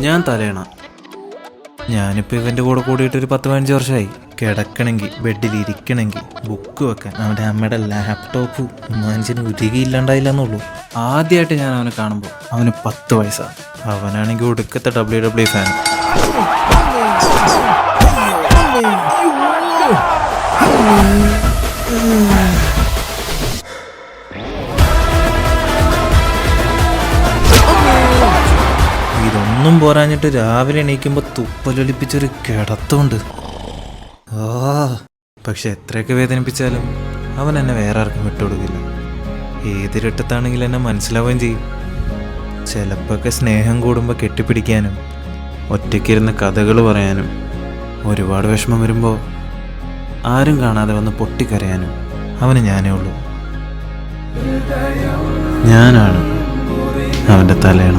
ഞാൻ തലയണ. ഞാനിപ്പോൾ ഇവൻ്റെ കൂടെ കൂടിയിട്ട് ഒരു 10-15 വർഷമായി. കിടക്കണമെങ്കിൽ ബെഡിൽ ഇരിക്കണമെങ്കിൽ ബുക്ക് വെക്കാൻ അവൻ്റെ അമ്മയുടെ ലാപ്ടോപ്പ് മനുഷ്യന് ഉരുകിയില്ലാണ്ടായില്ല എന്നുള്ളൂ. ആദ്യമായിട്ട് ഞാൻ അവനെ കാണുമ്പോൾ അവന് 10 വയസ്സാണ്. അവനാണെങ്കിൽ ഒടുക്കത്തെ WWE ഫാൻ. ഇതൊന്നും പോരാഞ്ഞിട്ട് രാവിലെ എണീക്കുമ്പോൾ തുപ്പലൊലിപ്പിച്ചൊരു കിടത്തുണ്ട്. പക്ഷെ എത്രയൊക്കെ വേദനിപ്പിച്ചാലും അവൻ എന്നെ വേറെ ആർക്കും വിട്ടുകൊടുക്കില്ല. ഏതിരട്ടത്താണെങ്കിൽ എന്നെ മനസ്സിലാവുകയും ചെയ്യും. ചിലപ്പോഴൊക്കെ സ്നേഹം കൂടുമ്പോൾ കെട്ടിപ്പിടിക്കാനും ഒറ്റയ്ക്കിരുന്ന് കഥകൾ പറയാനും ഒരുപാട് വിഷമം വരുമ്പോൾ ആരും കാണാതെ വന്ന് പൊട്ടിക്കരയാനും അവന് ഞാനേ ഉള്ളൂ. ഞാനാണ് അവൻ്റെ തലയണ.